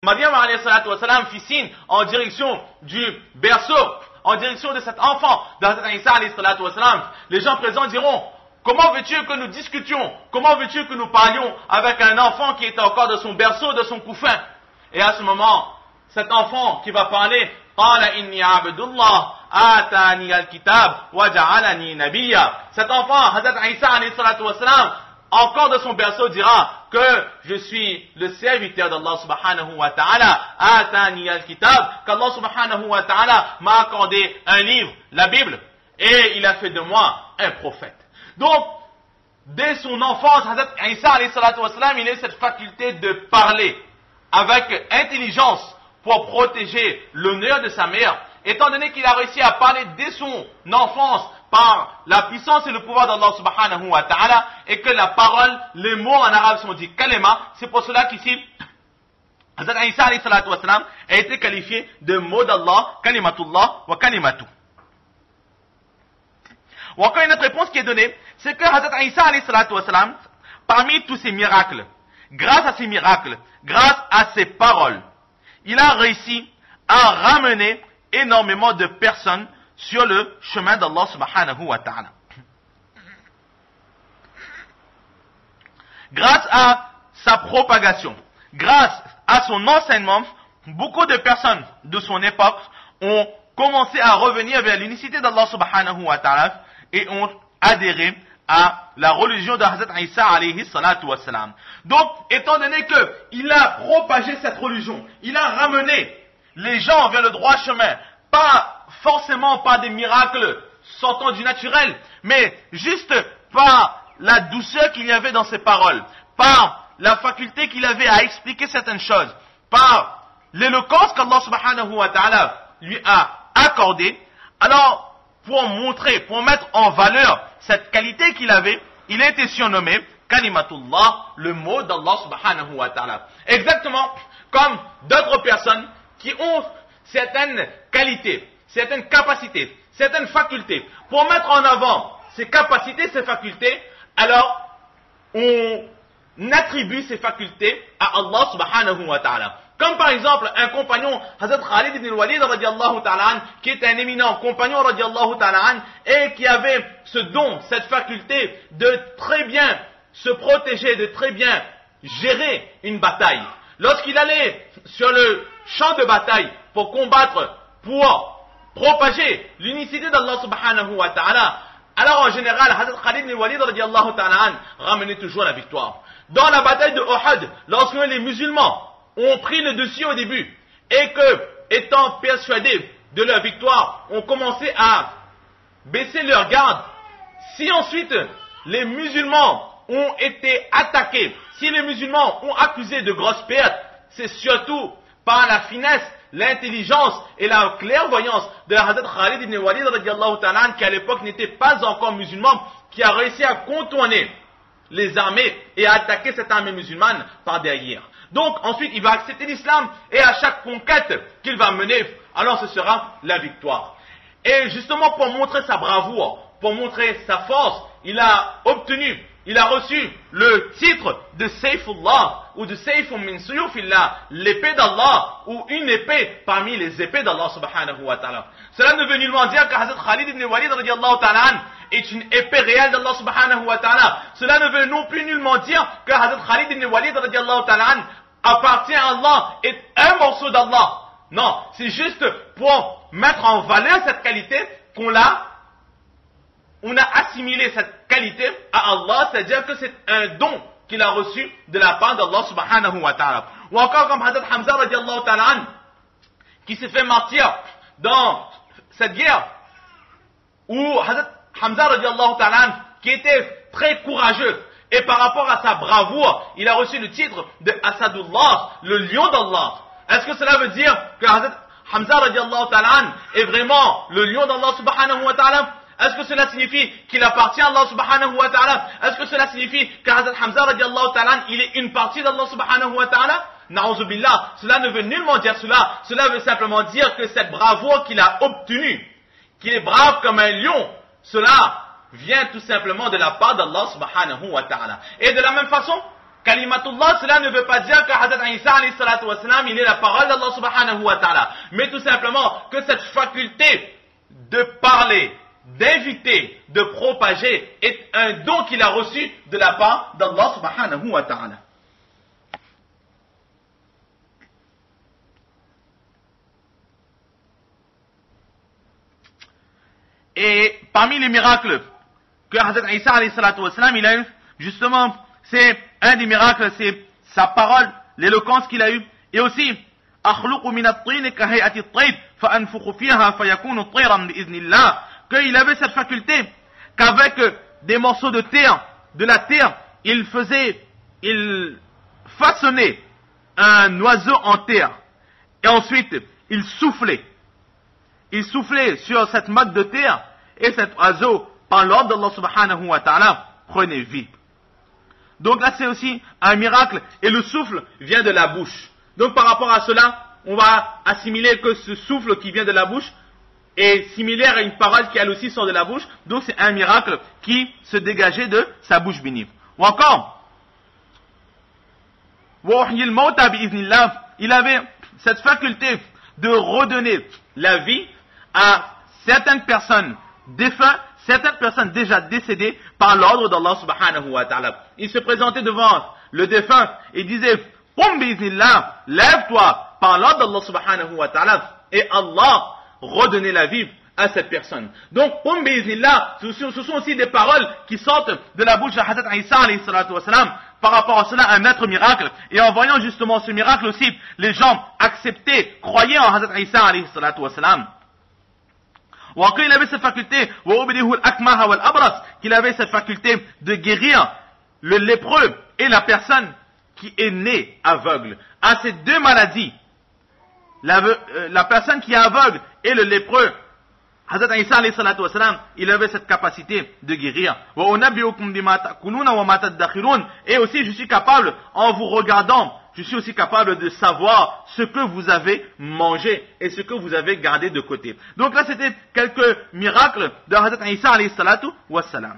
Maryam alayhi salatu wassalam fit signe en direction du berceau, en direction de cet enfant d'Hazrat Isa alayhi salatu wassalam. Les gens présents diront, comment veux-tu que nous discutions, comment veux-tu que nous parlions avec un enfant qui est encore de son berceau, de son couffin? Et à ce moment, cet enfant qui va parler, قال إني عبد الله آتاني الكتاب وجعلني نبيا. Cet enfant, Hazrat Isa alayhi salatu wassalam, encore de son berceau dira que je suis le serviteur d'Allah subhanahu wa ta'ala, atani al-kitab, qu'Allah subhanahu wa ta'ala m'a accordé un livre, la Bible, et il a fait de moi un prophète. Donc, dès son enfance, Hazrat Isa alayhi salatu wassalam, il a cette faculté de parler avec intelligence pour protéger l'honneur de sa mère, étant donné qu'il a réussi à parler dès son enfance par la puissance et le pouvoir d'Allah subhanahu wa ta'ala, et que la parole, les mots en arabe sont dits kalima. C'est pour cela qu'ici, Hazrat Isa alayhi salatu wassalam a été qualifié de mot d'Allah, kalimatullah wa kalimatu. Ou encore une autre réponse qui est donnée, c'est que Hazrat Isa alayhi salatu wassalam, parmi tous ces miracles, grâce à ces miracles, grâce à ces paroles, il a réussi à ramener énormément de personnes sur le chemin d'Allah subhanahu wa ta'ala. Grâce à sa propagation, grâce à son enseignement, beaucoup de personnes de son époque ont commencé à revenir vers l'unicité d'Allah subhanahu wa ta'ala et ont adhéré à la religion de Hazrat Isa alayhi salatu wassalam. Donc, étant donné qu'il a propagé cette religion, il a ramené les gens vers le droit chemin, pas forcément par des miracles sortant du naturel, mais juste par la douceur qu'il y avait dans ses paroles, par la faculté qu'il avait à expliquer certaines choses, par l'éloquence qu'Allah subhanahu wa ta'ala lui a accordée. Alors, pour montrer, pour mettre en valeur cette qualité qu'il avait, il a été surnommé Kalimatullah, le mot d'Allah subhanahu wa ta'ala. Exactement comme d'autres personnes qui ont certaines qualités, certaines capacités, certaines facultés. Pour mettre en avant ces capacités, ces facultés, alors on attribue ces facultés à Allah subhanahu wa ta'ala. Comme par exemple un compagnon, Hazrat Khalid ibn al-Walid radiallahu ta'ala an, qui est un éminent compagnon radiallahu ta'ala an, et qui avait ce don, cette faculté de très bien se protéger, de très bien gérer une bataille. Lorsqu'il allait sur le champ de bataille pour combattre, pour propager l'unicité d'Allah subhanahu wa ta'ala, alors en général, Hazrat Khalid ibn al-Walid radiallahu ta'ala an ramenait toujours la victoire. Dans la bataille de Uhud, lorsque les musulmans ont pris le dessus au début, et que, étant persuadés de leur victoire, ont commencé à baisser leur garde, si ensuite les musulmans ont été attaqués, si les musulmans ont accusé de grosses pertes, c'est surtout par la finesse, l'intelligence et la clairvoyance de Hazrat Khalid ibn Walid radiallahu ta'ala, qui à l'époque n'était pas encore musulman, qui a réussi à contourner les armées et à attaquer cette armée musulmane par derrière. Donc ensuite il va accepter l'islam, et à chaque conquête qu'il va mener, alors ce sera la victoire. Et justement pour montrer sa bravoure, pour montrer sa force, il a reçu le titre de Sayfullah, ou de Sayfun min suyufillah, l'épée d'Allah, ou une épée parmi les épées d'Allah subhanahu wa ta'ala. Cela ne veut nullement dire que Hazrat Khalid ibn Walid radiallahu ta'ala an est une épée réelle d'Allah subhanahu wa ta'ala. Cela ne veut non plus nullement dire que Hazrat Khalid ibn Walid radiallahu ta'ala an appartient à Allah, est un morceau d'Allah. Non, c'est juste pour mettre en valeur cette qualité on a assimilé cette qualité à Allah, c'est-à-dire que c'est un don qu'il a reçu de la part d'Allah subhanahu wa ta'ala. Ou encore comme Hazrat Hamza radiallahu ta'ala an, qui s'est fait martyr dans cette guerre, ou Hazrat Hamza radiallahu ta'ala an, qui était très courageux, et par rapport à sa bravoure, il a reçu le titre de Asadullah, le lion d'Allah. Est-ce que cela veut dire que Hazrat Hamza radiallahu ta'ala an est vraiment le lion d'Allah subhanahu wa ta'ala? Est-ce que cela signifie qu'il appartient à Allah subhanahu wa ta'ala? Est-ce que cela signifie que Hazrat Hamza radiallahu ta'ala an, il est une partie d'Allah subhanahu wa ta'ala? Na'udhu billah, cela ne veut nullement dire cela. Cela veut simplement dire que cette bravoure qu'il a obtenue, qu'il est brave comme un lion, cela vient tout simplement de la part d'Allah subhanahu wa ta'ala. Et de la même façon, Kalimatullah, cela ne veut pas dire que Hazrat Isa alayhi salatu wa salam, il est la parole d'Allah subhanahu wa ta'ala. Mais tout simplement que cette faculté de parler, d'inviter, de propager est un don qu'il a reçu de la part d'Allah subhanahu wa ta'ala. Et parmi les miracles que Hazrat Isa alayhi salatu wa salam, il a eu, justement, c'est un des miracles, c'est sa parole, l'éloquence qu'il a eue, et aussi, أخلق من الطين كهيئة الطير فأنفخ فيها فيكون طيرا بإذن الله, qu'il avait cette faculté qu'avec des morceaux de terre, de la terre, il façonnait un oiseau en terre, et ensuite il soufflait sur cette motte de terre, et cet oiseau, par l'ordre d'Allah subhanahu wa ta'ala, prenait vie. Donc là c'est aussi un miracle, et le souffle vient de la bouche. Donc par rapport à cela, on va assimiler que ce souffle qui vient de la bouche est similaire à une parole qui elle aussi sort de la bouche. Donc c'est un miracle qui se dégageait de sa bouche bénie. Ou encore, il avait cette faculté de redonner la vie à certaines personnes défuntes, certaines personnes déjà décédées par l'ordre d'Allah subhanahu wa ta'ala. Il se présentait devant le défunt et disait: Qum bi'iznillah, lève-toi par l'ordre d'Allah subhanahu wa ta'ala, et Allah redonnait la vie à cette personne. Donc, Qum bi'iznillah, ce sont aussi des paroles qui sortent de la bouche de Hazrat Isa alayhi salatu wa salam. Par rapport à cela, un autre miracle. Et en voyant justement ce miracle aussi, les gens acceptaient, croyaient en Hazrat Isa alayhi salatu wa salam. Il avait cette faculté, qu'il avait cette faculté de guérir le lépreux et la personne qui est née aveugle. À ces deux maladies, la personne qui est aveugle et le lépreux, Hazrat Isa alayhi salatu wa salam, il avait cette capacité de guérir. Et aussi, je suis capable, en vous regardant, je suis aussi capable de savoir ce que vous avez mangé et ce que vous avez gardé de côté. Donc là, c'était quelques miracles de Hazrat Isa alayhi salatu wa salam.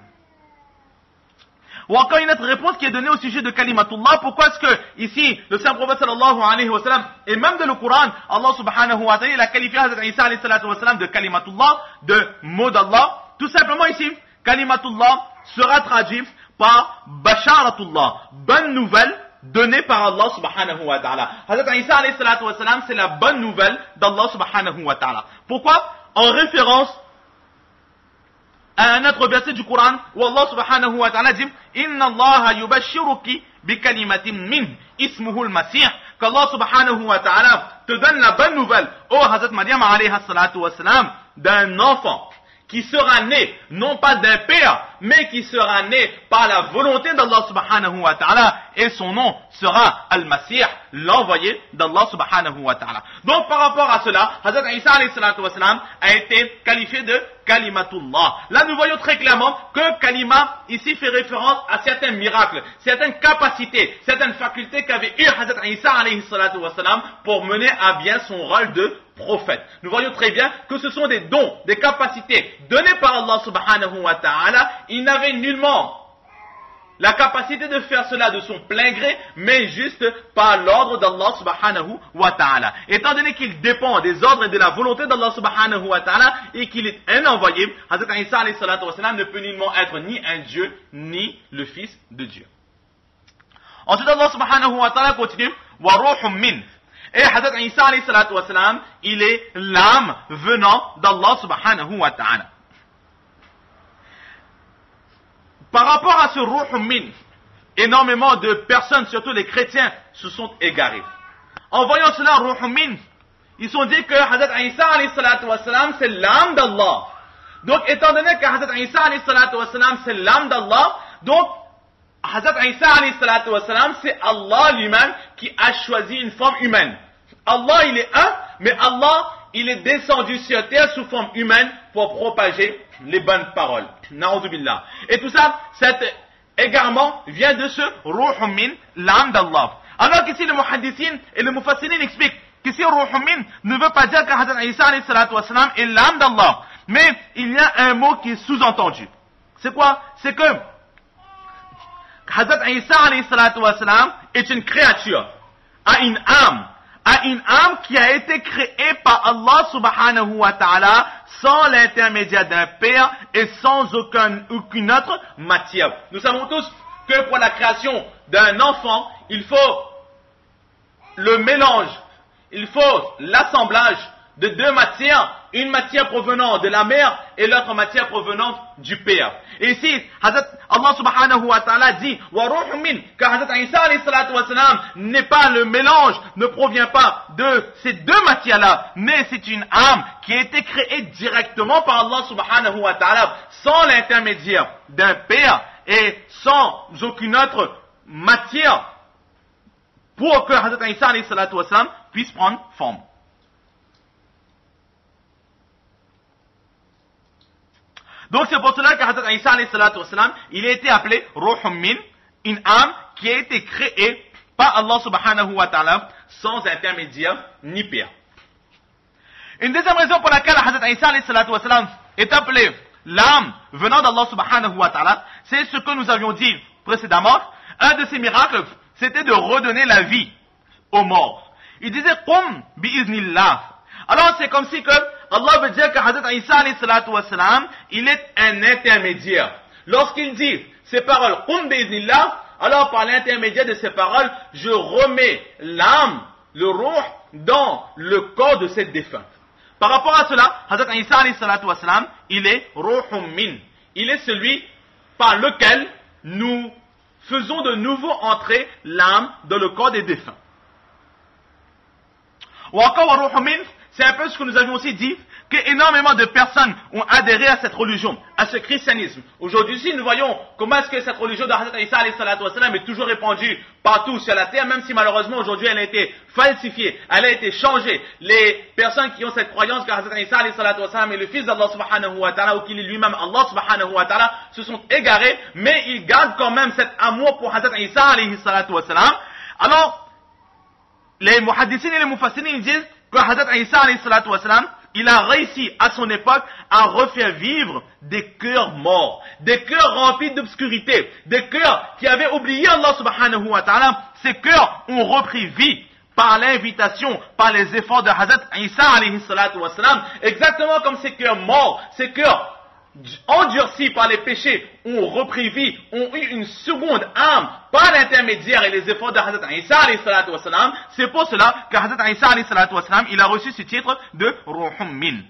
Ou encore une autre réponse qui est donnée au sujet de Kalimatullah. Pourquoi est-ce que ici, le Saint Prophète sallallahu alayhi wa sallam, et même dans le Coran, Allah subhanahu wa ta'ala, il a qualifié Hazrat Isa alayhi salatu wa salam de Kalimatullah, de mot d'Allah. Tout simplement ici, Kalimatullah sera traduit par Basharatullah, bonne nouvelle donnée par Allah subhanahu wa ta'ala. Hazrat Isa alayhi salatu wa salam, c'est la bonne nouvelle d'Allah subhanahu wa ta'ala. Pourquoi? En référence à un autre verset du Coran où Allah subhanahu wa ta'ala dit: Inna Allah yubashiruki bi kalimatin min ismuhu al-masih, qu'Allah subhanahu wa ta'ala te donne la bonne nouvelle, ô Hazrat Maryam alayhi salatu wa salam, d'un enfant qui sera né, non pas d'un père, mais qui sera né par la volonté d'Allah subhanahu wa ta'ala, et son nom sera Al-Masih, l'envoyé d'Allah subhanahu wa ta'ala. Donc par rapport à cela, Hazrat Isa alayhi salatu wa salam a été qualifié de Kalimatullah. Là nous voyons très clairement que Kalima ici fait référence à certains miracles, certaines capacités, certaines facultés qu'avait eu Hazrat Isa alayhi salatu wa salam pour mener à bien son rôle de prophète. Nous voyons très bien que ce sont des dons, des capacités données par Allah subhanahu wa ta'ala. Il n'avait nullement la capacité de faire cela de son plein gré, mais juste par l'ordre d'Allah subhanahu wa ta'ala. Étant donné qu'il dépend des ordres et de la volonté d'Allah subhanahu wa ta'ala, et qu'il est un envoyé, Hazrat Isa alayhi salatu wa salam ne peut nullement être ni un Dieu, ni le Fils de Dieu. Ensuite Allah subhanahu wa ta'ala continue: wa ruhum min. Et Hazrat Isa alayhi salatu wa salam, il est l'âme venant d'Allah subhanahu wa ta'ala. Par rapport à ce Ruh Min, énormément de personnes, surtout les chrétiens, se sont égarés. En voyant cela, Ruh Min, ils sont dit que Hazrat Isa alayhi salatu wa salam, c'est l'âme d'Allah. Donc, étant donné que Hazrat Isa alayhi salatu wa salam, c'est l'âme d'Allah, donc, Hazrat Isa alayhi salatu wa salam, c'est Allah lui-même qui a choisi une forme humaine. Allah, il est un, mais Allah, il est descendu sur terre sous forme humaine pour propager les bonnes paroles. Na'udhu billah. Et tout ça, cet égarement vient de ce Ruh Min, l'âme d'Allah. Alors qu'ici, le muhaddithin et le mufassirin expliquent qu'ici, Ruh Min ne veut pas dire que Hazrat Isa alayhi salatu wa salam est l'âme d'Allah. Mais il y a un mot qui est sous-entendu. C'est quoi? C'est que Hazrat Isa alayhi salatu wassalam est une créature, a une âme qui a été créée par Allah subhanahu wa ta'ala sans l'intermédiaire d'un père et sans aucune autre matière. Nous savons tous que pour la création d'un enfant, il faut le mélange, il faut l'assemblage de deux matières, une matière provenant de la mère et l'autre matière provenant du père. Et ici, Allah subhanahu wa ta'ala dit, wa ruhun min, car Hazrat Isa alayhi salatu wa salam n'est pas le mélange, ne provient pas de ces deux matières-là, mais c'est une âme qui a été créée directement par Allah subhanahu wa ta'ala, sans l'intermédiaire d'un père et sans aucune autre matière pour que Hazrat Isa alayhi salatu wa salam puisse prendre forme. Donc c'est pour cela que Hazrat Isa alayhi salatu wassalam, il a été appelé Ruhun Min, une âme qui a été créée par Allah subhanahu wa ta'ala sans intermédiaire ni père. Une deuxième raison pour laquelle Hazrat Isa alayhi salatu wassalam est appelé l'âme venant d'Allah subhanahu wa ta'ala, c'est ce que nous avions dit précédemment. Un de ses miracles, c'était de redonner la vie aux morts. Il disait Qum bi'iznillah. Alors c'est comme si que Allah veut dire que Hazrat Isa alayhi salatu wassalam, il est un intermédiaire. Lorsqu'il dit ces paroles, Qum bi'iznillah, alors par l'intermédiaire de ces paroles, je remets l'âme, le ruh, dans le corps de cette défunte. Par rapport à cela, Hazrat Isa alayhi salatu wassalam, il est Ruhun Min. Il est celui par lequel nous faisons de nouveau entrer l'âme dans le corps des défunts. Ou encore Ruhun Min, c'est un peu ce que nous avions aussi dit, qu'énormément de personnes ont adhéré à cette religion, à ce christianisme. Aujourd'hui aussi, nous voyons comment est-ce que cette religion de Hazrat Isa alayhi salatu wassalam est toujours répandue partout sur la terre, même si malheureusement aujourd'hui elle a été falsifiée, elle a été changée. Les personnes qui ont cette croyance que Hazrat Isa alayhi salatu wassalam est le fils d'Allah subhanahu wa ta'ala, ou qu'il est lui-même Allah subhanahu wa ta'ala, se sont égarés, mais ils gardent quand même cet amour pour Hazrat Isa alayhi salatu wassalam. Alors, les muhaddissines et les mufassirines disent que Hazrat Isa alayhi salatu wassalam, il a réussi à son époque à refaire vivre des cœurs morts, des cœurs remplis d'obscurité, des cœurs qui avaient oublié Allah subhanahu wa ta'ala. Ces cœurs ont repris vie par l'invitation, par les efforts de Hazrat Isa alayhi salatu wassalam, exactement comme ces cœurs morts, ces cœurs endurcis par les péchés ont repris vie, ont eu une seconde âme par l'intermédiaire et les efforts de Hazrat Isa alayhi salatu wassalam. C'est pour cela que Hazrat Isa alayhi salatu wassalam, il a reçu ce titre de Ruhun Min.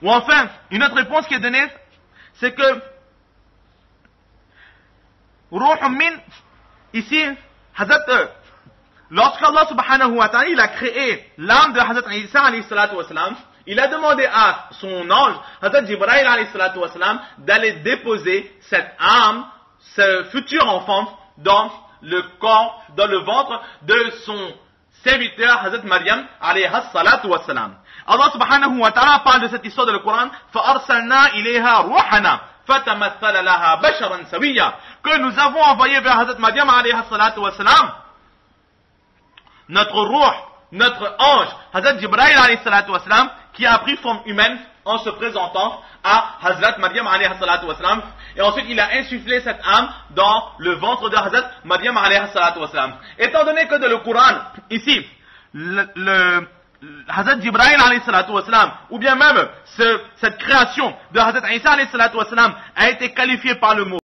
Ou enfin, une autre réponse qui est donnée, c'est que Ruhun Min, ici, lorsqu'Allah subhanahu wa ta'ala, il a créé l'âme de Hazrat Isa alayhi salatu wassalam, il a demandé à son ange, Hazrat Jibril alayhi salatu wassalam, d'aller déposer cette âme, ce futur enfant, dans le corps, dans le ventre de son serviteur Hazrat Maryam alayhi salatu wassalam. Allah subhanahu wa ta'ala parle de cette histoire dans le Coran, فَأَرْسَلْنَا إِلَيْهَا رُوحَنَا فَتَمَثَّلَ لَهَا بَشَرًا سَوِيًّا, que nous avons envoyé vers Hazrat Maryam alayhi salatu wassalam, notre ruh, notre ange, Hazrat Jibril alayhi salatu wassalam, qui a pris forme humaine en se présentant à Hazrat Maryam alayhi salatu wassalam, et ensuite il a insufflé cette âme dans le ventre de Hazrat Maryam alayhi salatu wassalam. Étant donné que dans le Coran, ici, Hazrat Jibril alayhi salatu wassalam, ou bien même cette création de Hazrat Isa alayhi salatu wassalam a été qualifiée par le mot